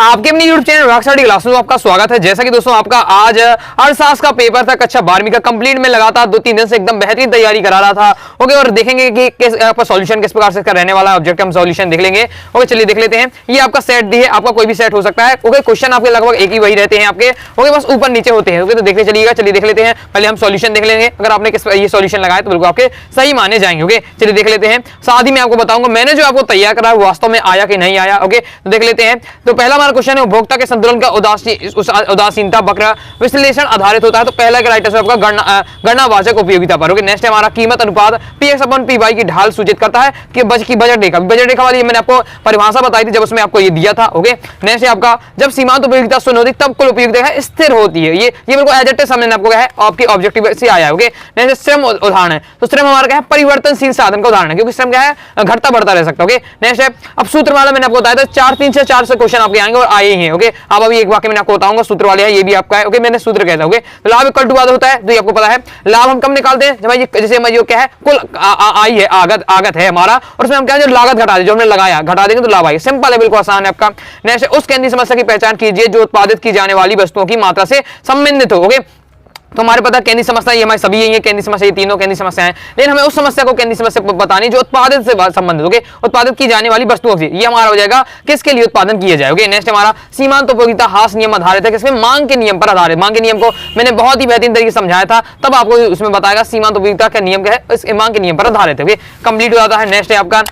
आपके अपनी YouTube channel rock study class में आपका स्वागत है। जैसा कि दोस्तों आपका आज अर्थशास्त्र का पेपर था कक्षा 12वीं का कंप्लीट में लगातार 2-3 दिन से एकदम बेहतरीन तैयारी करा रहा था। ओके, और देखेंगे कि आपका सॉल्यूशन किस प्रकार से इसका रहने वाला है, ऑब्जेक्टिव हम सॉल्यूशन देख लेंगे। ओके, चलिए देख लेते हैं। ये आपका सेट दी है, आपका कोई भी सेट हो सकता है। ओके, क्वेश्चन आपके लगभग एक ही वही रहते हैं आपके। ओके, बस ऊपर नीचे होते हैं। ओके, तो देखते चलिएगा। चलिए देख लेते हैं। पहले हम सॉल्यूशन देख लेंगे। अगर आपने ये सॉल्यूशन लगाया तो बिल्कुल आपके सही माने जाएंगे। ओके, चलिए देख लेते हैं। साथ ही मैं आपको बताऊंगा मैंने जो आपको तैयार करा है वास्तव में आया कि नहीं आया। ओके, तो देख लेते हैं। तो पहला हमारा क्वेश्चन है उपभोक्ता के संतुलन का उदासीनता वक्र विश्लेषण आधारित होता है। तो पहला राइट आंसर आपका गणनावाचक उपयोगिता पर। ओके, नेक्स्ट हमारा कीमत अनुपात Px/Py की ढाल सूचित करता है कि बजट रेखा वाली मैंने आपको परिभाषा बताई थी जब उसमें आपको ये दिया था। ओके, नेक्स्ट आपका जब सीमांत उपयोगिता शून्य होती तब कुल उपयोगिता स्थिर होती है। ये बिल्कुल एज इट इज हमने आपको कहा है, आपके ऑब्जेक्टिव से आया है। ओके, नेक्स्ट श्रम उदाहरण है। तो श्रम हमारा क्या है, परिवर्तनशील साधन का उदाहरण है, क्योंकि श्रम क्या है, घटता बढ़ता रह सकता है। ओके, नेक्स्ट है अब सूत्र वाला मैंने आपको बताया था 4 से क्वेश्चन आपके आएंगे और आए ही हैं। ओके, अब अभी एक वाक्य मैंने आपको बताऊंगा सूत्र वाले है, ये भी आपका है। ओके, मैंने सूत्र कहता हूं। तो लाभ इक्वल टू होता है, तो ये आपको पता है। लाभ हम कब निकालते हैं, जब जैसे जो क्या है कुल आई है, आगत है हमारा, और उसमें हम क्या है जो लागत घटा दे, जो हमने लगाया घटा देंगे तो लाभ आएगा। सिंपल है, बिल्कुल आसान है आपका। नेक्स्ट उस केंद्रीय समस्या की पहचान कीजिए जो उत्पादित की जाने वाली वस्तुओं की मात्रा से संबंधित हो। ओके, तो हमारे पता केंद्रीय समस्या ये हमारी सभी यही है, केंद्रीय समस्या ये तीनों केंद्रीय समस्या है, लेकिन हमें उस समस्या को केंद्रीय समस्या बतानी जो उत्पादित से संबंधित। ओके, उत्पादित की जाने वाली वस्तुओं से, ये हमारा हो जाएगा किसके लिए उत्पादन किया जाए। ओके, नेक्स्ट हमारा सीमांत उपयोगिता हास नियम आधारित है, किसमें मांग के नियम पर आधारित। मांग के नियम को मैंने बहुत ही बेहतरीन तरीके से समझाया था, तब आपको उसमें बताएगा सीमांत उपयोगिता का नियम क्या है, इस मांग के नियम पर आधारित है। ओके, कंप्लीट हो जाता है। नेक्स्ट है आपका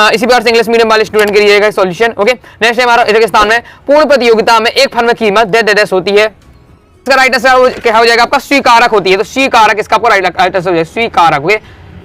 इसी प्रकार से इंग्लिश मीडियम वाले स्टूडेंट के लिए सॉल्यूशन। ओके, नेक्स्ट है हमारा रेगिस्तान में पूर्ण प्रतियोगिता में एक फर्म में कीमत डेस होती है। इसका राइट आंसर क्या हो जाएगा आपका स्वीकारक होती है। तो स्वीकारक इसका आपको राइट आंसर हो जाएगा स्वीकारक। ओके,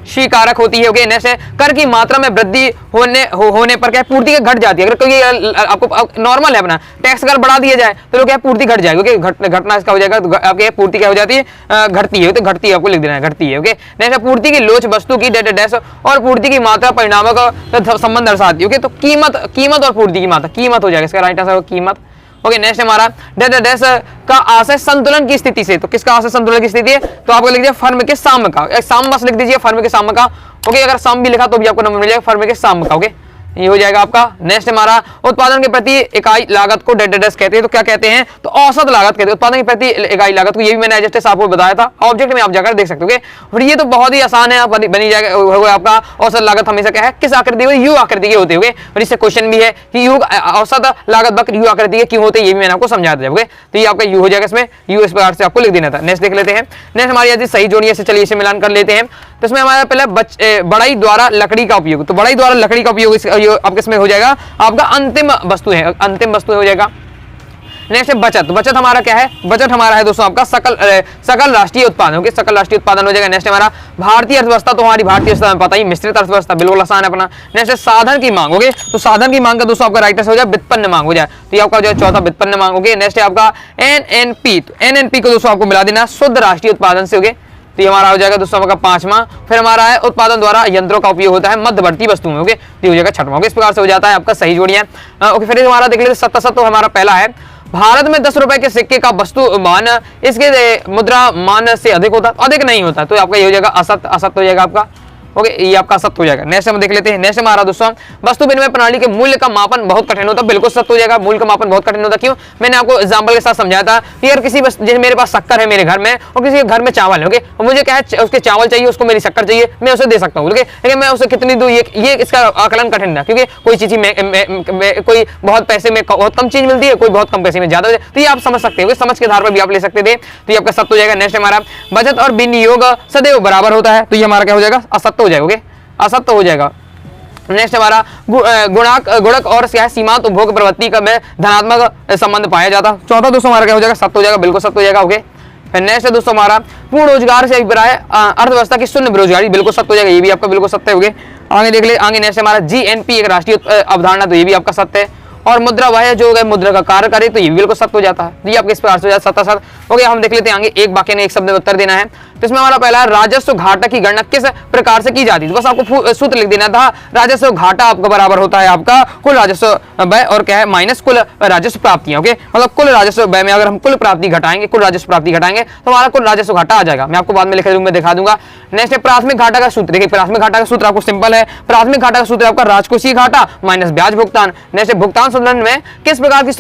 स्वीकारक होती है। ओके, नेक्स्ट है कर की मात्रा में वृद्धि होने पर क्या पूर्ति घट जाती है। अगर कोई आपको नॉर्मल है अपना टैक्स अगर बढ़ा दिया जाए तो क्या पूर्ति घट जाएगी। ओके, घटना इसका हो जाएगा, तो आपके पूर्ति क्या हो जाती है, घटती है। तो घटती है, आपको लिख देना है घटती है। ओके, नेक्स्ट है पूर्ति की लोच वस्तु की डेस और पूर्ति की मात्रा परिणामों का संबंध दर्शाती है। ओके, तो कीमत और पूर्ति की मात्रा कीमत हो जाएगा, इसका राइट आंसर कीमत। ओके, नेक्स्ट हमारा डेस का आशय संतुलन की स्थिति से। तो किसका आशय संतुलन की स्थिति है, तो आपको लिख दीजिए फर्म के साम का, साम बस लिख दीजिए फर्म के साम का। ओके, अगर साम भी लिखा तो भी आपको नंबर मिल जाएगा फर्म के साम का। ओके, ये हो जाएगा आपका। नेक्स्ट हमारा उत्पादन के प्रति इकाई लागत को डेस कहते हैं। तो क्या कहते हैं, तो औसत लागत कहते हैं उत्पादन के प्रति इकाई लागत को। ये भी मैंने एडजस्ट आपको बताया था, ऑब्जेक्ट में आप जाकर देख सकते हो। और ये तो बहुत ही आसान है, बनी जाएगा होगा आपका औसत लागत हमेशा क्या है, किस आकृति में, यू आकृति के होते हुए। और इससे क्वेश्चन भी है कि यू औसत लागत वक्र यू आकृति के क्यों होते हैं, ये भी मैंने आपको समझा दिया। तो ये आपका यू हो जाएगा, इसमें यू इस प्रकार से आपको लिख देना था। नेक्स्ट देख लेते हैं। नेक्स्ट हमारी यदि सही जोड़िए से, चलिए इसे मिलान कर लेते हैं। तो इसमें हमारा पहले बढ़ाई द्वारा लकड़ी का उपयोग। तो बढ़ाई द्वारा लकड़ी का उपयोग आपके इसमें हो जाएगा आपका अंतिम वस्तु है, अंतिम वस्तु हो जाएगा। नेक्स्ट है बचत। तो बचत हमारा क्या है, बचत हमारा है दोस्तों आपका सकल राष्ट्रीय उत्पादन। ओके, सकल राष्ट्रीय उत्पादन हो जाएगा। नेक्स्ट हमारा भारतीय अर्थव्यवस्था। तो हमारी भारतीय अर्थव्यवस्था में पता ही मिश्रित अर्थव्यवस्था, बिल्कुल आसान है अपना। नेक्स्ट है साधन की मांग। ओके, तो साधन की मांग का दोस्तों आपका राइट आंसर हो जाए व्युत्पन्न मांग हो जाए। तो ये आपका जो है चौथा व्युत्पन्न मांग। ओके, नेक्स्ट है आपका एनएनपी। तो एनएनपी को दोस्तों आपको मिला देना शुद्ध राष्ट्रीय उत्पादन से। ओके, तो ये हमारा हो जाएगा दोस्तों आपका पांचवा। फिर हमारा है उत्पादन द्वारा यंत्रों का उपयोग होता है मध्यवर्ती वस्तुओं में। ओके, तो ये हो जाएगा छठवां। इस प्रकार से हो जाता है आपका सही जोड़ियां। ओके, फिर हमारा देख लेते सत्ता। तो हमारा पहला है भारत में 10 रुपए के सिक्के का वस्तु मान इसके मुद्रा मान से अधिक होता, अधिक नहीं होता। तो आपका ये हो जाएगा असत हो जाएगा आपका। ओके, ये आपका सत्य हो जाएगा। नेक्स्ट हम देख लेते हैं। नेक्स्ट हमारा दोस्तों वस्तु विनिमय प्रणाली के मूल्य का मापन बहुत कठिन होता है। बिल्कुल सत्य हो जाएगा, मूल्य का मापन बहुत कठिन होता है। क्यों, मैंने आपको एग्जांपल के साथ समझाया था कि अगर किसी जैसे मेरे पास शक्कर है मेरे घर में और किसी के घर में चावल है। ओके, और मुझे क्या है उसके चावल चाहिए, उसको मेरी शक्कर चाहिए, मैं उसे दे सकता हूँ। लेकिन मैं उसे कितनी दूँ, ये इसका आकलन कठिन है, क्योंकि कोई चीज कोई बहुत पैसे में बहुत कम चीज मिलती है, कोई बहुत कम पैसे में ज्यादा। तो ये आप समझ सकते हो, समझ के आधार पर भी आप ले सकते थे। तो ये आपका सत्य हो जाएगा। नेक्स्ट हमारा बचत और विनियोग सदैव बराबर होता है। तो ये हमारा क्या हो जाएगा, असत्य हो जाएगा। असत्य हो जाएगा। नेक्स्ट हमारा गुणक और सीमांत उपभोग प्रवृत्ति का में धनात्मक संबंध पाया जाता। चौथा दोस्तों हमारा क्या हो जाएगा, सत्य हो जाएगा, बिल्कुल सत्य हो जाएगा। ओके, फिर नेक्स्ट है दोस्तों हमारा पूर्ण रोजगार से अभिप्राय अर्थव्यवस्था की शून्य बेरोजगारी, बिल्कुल सत्य हो जाएगा, ये भी आपका बिल्कुल सत्य हो गया। आगे देख ले, आगे नेक्स्ट हमारा जीएनपी एक राष्ट्रीय अवधारणा। तो ये भी आपका सत्य है। और मुद्रा वह है जो मुद्रा का कार्य करे, तो ये बिल्कुल सत्य हो जाता है। ये आपके इस प्रकार से हो जाता है सत्ता। ओके, हम देख लेते हैं आगे। एक वाक्य ने एक शब्द में उत्तर देना है। तो इसमें हमारा पहला है राजस्व घाटा की गणना किस प्रकार से की जाती है। तो बस आपको सूत्र लिख देना था, राजस्व घाटा आपका बराबर होता है आपका कुल राजस्व व्यय और क्या है माइनस कुल राजस्व प्राप्तियां। ओके, मतलब कुल राजस्व व्यय में अगर हम कुल प्राप्ति घटाएंगे, कुल राजस्व प्राप्ति घटाएंगे तो हमारा कुल राजस्व घाटा आ जाएगा। मैं आपको बाद में लिख दूंगा, दिखा दूंगा। नेक्स्ट है प्राथमिक घाटा का सूत्र। देखिए, प्राथमिक घाटा का सूत्र आपको सिंपल है। प्राथमिक घाटा का सूत्र आपका राजकोषीय घाटा माइनस ब्याज भुगतान। नेक्स्ट भुगतान वर्तमान संतुलन में किस प्रकार की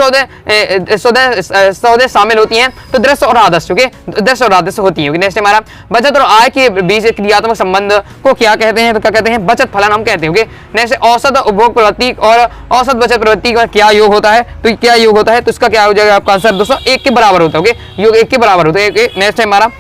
सौदे शामिल होती हैं? तो दृश्य और आदर्श, ओके, दृश्य और आदर्श होती है। नेक्स्ट हमारा बचत और आय के बीच एक क्रियात्मक संबंध को क्या कहते हैं? तो क्या कहते हैं? बचत फलन हम कहते हैं। ओके, नेक्स्ट औसत उपभोग प्रवृत्ति और औसत बचत प्रवृत्ति का क्या योग होता है? तो क्या योग होता है? तो इसका क्या हो जाएगा आपका आंसर दोस्तों? 1 के बराबर होता है। ओके, योग 1 के बराबर होता है। नेक्स्ट है हमारा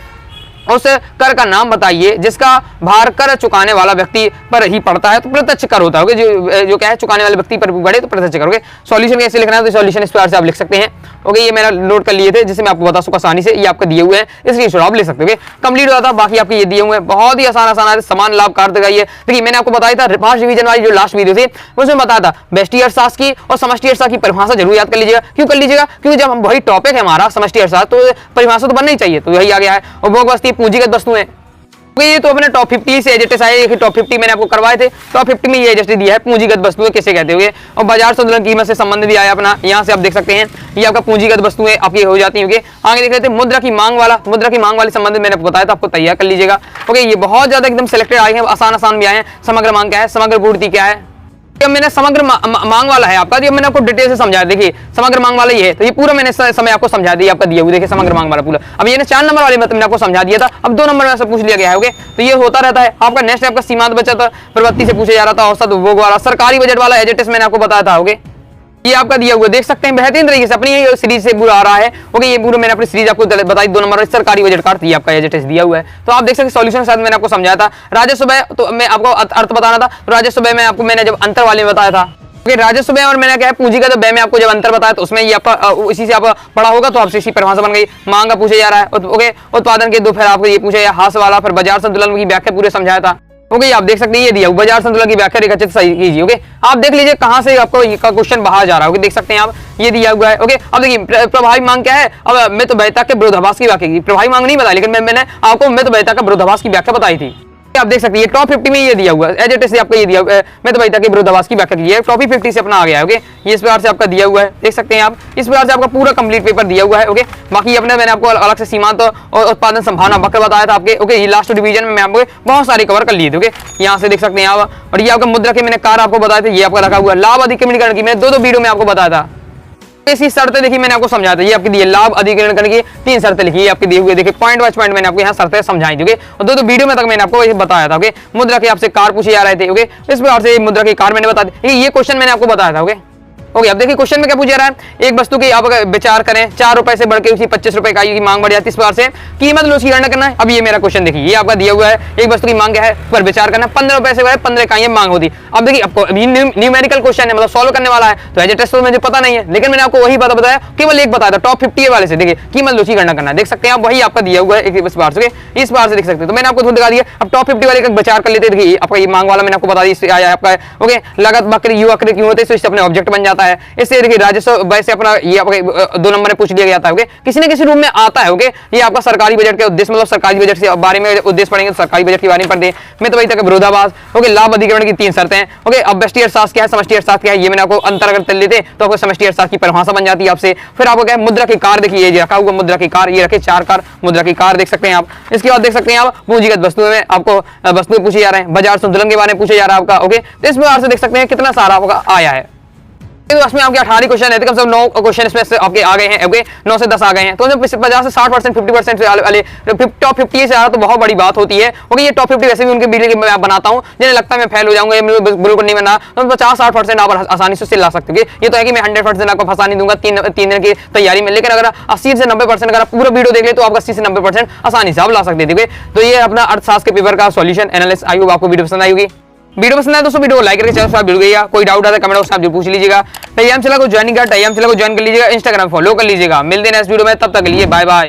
उस कर का नाम बताइए जिसका भार कर चुकाने वाला व्यक्ति पर ही पड़ता है। तो प्रत्यक्ष कर होता है। जो क्या है, चुकाने वाले व्यक्ति पर बढ़े तो प्रत्यक्ष कर। सॉल्यूशन कैसे लिखना है? तो सॉल्यूशन इस प्रकार से आप लिख सकते हैं। ओके, ये मैंने नोट कर लिए थे जिससे मैं आपको बता सकूं आसानी से। ये आपके दिए हुए हैं, इसलिए आप ले सकते हो। कंप्लीट होता था, बाकी आपके ये दिए हुए हैं, बहुत ही आसान समान लाभकार दिखाइए। देखिए मैंने आपको बताया था फर्स्ट डिवीजन वाली जो लास्ट वीडियो थी उसमें बताया था व्यष्टि अर्थशास्त्र की और समष्टि अर्थशास्त्र की परिभाषा जरूर याद कर लीजिएगा। क्यों कर लीजिएगा? क्योंकि जब हम वही टॉपिक है हमारा समष्टि अर्थशास्त्र तो परिभाषा तो बनना ही चाहिए। तो यही आ गया है। उपभोग वस्तु पूंजीगत वस्तुएं, ये तो अपने टॉप 50 से एजेटेस आए। टॉप 50 मैंने आपको करवाए थे। टॉप 50 में ये एजेटेस दिया है पूंजीगत वस्तुएं किसे कहते हुए, और बाजार संतुलन कीमत से संबंध भी आया अपना। यहाँ से आप देख सकते हैं ये आपका पूंजीगत वस्तुएं आपकी हो जाती होंगी। आगे देख लेते हैं मुद्रा की मांग वाली संबंध मैंने आपको बताया था, आपको तैयार कर लीजिएगा। ओके, ये बहुत ज्यादा एकदम सिलेक्टेड आए हैं, आसान भी आए हैं। समग्र मांग क्या है? समग्र पूर्ति क्या है? मैंने समग्र मांग वाला है आपका, ये मैंने आपको डिटेल से समझाया। देखिए समग्र मांग वाला ही है, तो ये पूरा मैंने समय आपको समझा दिया आपका दिया हुआ। देखिए समग्र मांग वाला पूरा। अब ये 4 नंबर वाले मैंने आपको समझा दिया था, अब 2 नंबर में से पूछ लिया गया है। तो ये होता रहता है आपका। नेक्स्ट आपका सीमांत बचत प्रवृत्ति से पूछा जा रहा था, औसत उपभोग वाला, सरकारी बजट वाला एजेटेस मैंने आपको बताया था। ओके, ये आपका दिया हुआ देख सकते हैं बेहतरीन तरीके से अपनी सीरीज से पूरा आ रहा है। ओके, ये पूरा मैंने अपनी सीरीज आपको बताई। 2 नंबर सरकारी बजट कार्ड थी आपका एजेटेस दिया हुआ है। तो आप देख सकते हैं सॉल्यूशन के साथ मैंने आपको समझाया था। राजस्व व्यय तो मैं आपको अर्थ बताना था। राजस्व व्यय में आपको मैंने जब अंतर वाले में बताया था। राजस्व व्यय और मैंने क्या है पूंजीगत व्यय में आपको जब अंतर बताया तो उसमें ये आपका इसी से आप पढ़ा होगा तो आपसे इसी परिभाषा बन गई। मांग का पूछा जा रहा है। ओके, उत्पादन के 2 फिर आपको ये पूछा हास वाला, फिर बाजार संतुलन की व्याख्या पूरे समझाया था। ओके, आप देख सकते हैं ये दिया बाजार संतुलन की व्याख्या रेखाचित्र सही कीजिए। ओके, आप देख लीजिए कहां से आपको क्वेश्चन बाहर जा रहा है। ओके, देख सकते हैं आप ये दिया हुआ है। ओके, अब देखिए प्रभावी मांग क्या है? अब मित वैधता के विरोधाभास की व्याख्या की। प्रभावी मांग नहीं बताई, लेकिन मैंने आपको मित वैधता का विरोधाभास की व्याख्या बताई थी। आप देख सकते हैं टॉप 50 में ये दिया हुआ है एजेटेस से आपका ये दिया हुआ है। मैं तो वैधता के विरोधाभास की व्याख्या की है, टॉप 50 से अपना आ गया है। ओके, ये इस प्रकार से आपका दिया हुआ है, देख सकते हैं आप। इस प्रकार से आपका पूरा कंप्लीट पेपर दिया हुआ है। ओके, बाकी अपने मैंने आपको अलग से सीमांत और उत्पादन संभावना वक्र बताया था आपके। ओके, ये लास्ट डिवीजन में मैं आपको बहुत सारे कवर कर लिए थे। ओके, यहाँ से देख सकते हैं आप। और ये आपका मुद्रा के मैंने कार्य आपको बताया था, ये आपका रखा हुआ लाभ अधिकरण की मैंने 2 वीडियो में आपको बताया था। ऐसी शर्तें देखिए मैंने आपको समझाया था। ये आपकी दी लाभ अधिग्रहण करने की 3 शर्तें लिखी है आपके दिए हुए। देखिए पॉइंट बाय पॉइंट मैंने आपको यहाँ शर्तें समझाई थी। और 2 वीडियो में तक मैंने आपको ये बताया था। ओके, मुद्रा के आपसे कार पूछे जा रहे थे। ओके, इस प्रकार से मुद्रा के कार मैंने बता दी। ये क्वेश्चन मैंने आपको बताया था। ओके, अब देखिए क्वेश्चन में क्या पूछा जा रहा है? एक वस्तु की आप विचार करें 4 रुपए से बढ़ के उसी 25 रुपए इकाई की मांग बढ़ जाती है। इस प्रकार से कीमत लो उसकी गणना करना है। अब ये मेरा क्वेश्चन देखिए, ये आपका दिया हुआ है। एक वस्तु की मांग क्या है पर विचार करना, 15 रुपए से बढ़े 15 इकाइयां मांग होती। अब देखिए आपको न्यूमेरिकल क्वेश्चन है, मतलब सॉल्व करने वाला है, तो एजेटेस तो मुझे पता नहीं है, लेकिन मैंने आपको वही बताया, केवल एक बताया था टॉप 50 वाले से। देखिए कीमत लो उसकी गणना करना, देख सकते हैं आप, वही आपका दिया हुआ है। इस बार से देख सकते हैं। तो मैंने आपको खुद दिखा दिया। अब टॉप 50 वाले का विचार कर लेते। देखिए आपका ये मांग वाला मैंने आपको बता दिया आया आपका। ओके, लागत वक्र यू वक्र क्यों होते हैं? इससे अपने ऑब्जेक्ट बन जाता है। इससे देखिए राजस्व वैसे अपना ये आपका 2 नंबर में पूछ लिया गया था। ओके, किसी न किसी रूप में आता है। ओके, ये आपका सरकारी बजट के उद्देश्य, मतलब सरकारी बजट से बारे में उद्देश्य पढ़ेंगे तो सरकारी बजट के बारे में पढ़ते हैं। मैं तो वही तक विरोधाभास। ओके, लाभ अधिग्रहण की 3 शर्तें हैं। ओके, अब व्यष्टि अर्थशास्त्र क्या है, समष्टि अर्थशास्त्र क्या है, ये मैंने आपको अंतर अगर कर लेते तो आपको समष्टि अर्थशास्त्र की परिभाषा बन जाती है आपसे। फिर आपको क्या है मुद्रा की कार, देखिए ये रखा हुआ मुद्रा की कार, ये रखे 4 कार मुद्रा की कार देख सकते हैं आप। इसके बाद देख सकते हैं आप पूंजीगत वस्तुओं में आपको वस्तुएं पूछे जा रहे हैं, बाजार संतुलन के बारे में पूछे जा रहा है आपका। ओके, तो इस प्रकार से देख सकते हैं कितना सारा आपका आया है। इसमें आपके 18 क्वेश्चन है, कम से कम 9 क्वेश्चन इसमें से आपके आ गए हैं। ओके, 9 से 10 आ गए हैं, तो 50 से 60% 50% वाले टॉप 50 से आ रहा तो बहुत बड़ी बात होती है। ओके, ये टॉप 50 वैसे भी उनके वीडियो मैं बनाता हूं, जिन्हें लगता है मैं फेल हो जाऊंगा, बिल्कुल नहीं बना, तो 50-60% आप आसानी से ला सकते हो। ये तो है कि मैं 100% आपको फंसा नहीं दूंगा 3 दिन की तैयारी में, लेकिन अगर 80 से 90% अगर आप पूरा वीडियो देख ले तो आप 80 से 90% आसानी से आप ला सकते थे। तो ये अपना अर्थशास्त्र के पेपर का सॉल्यूशन एनालिसिस। आई होप आपको वीडियो पसंद आई होगी। वीडियो पसंद है दोस्तों वीडियो को लाइक करके चैनल सब्सक्राइब जरूर करिएगा। कोई डाउट आता है कमेंट बॉक्स में आप जरूर पूछ लीजिएगा। टेलीग्राम चैनल को ज्वाइन कर लीजिएगा, इंस्टाग्राम फॉलो कर लीजिएगा। मिलते हैं नेक्स्ट वीडियो में, तब तक के लिए बाय बाय।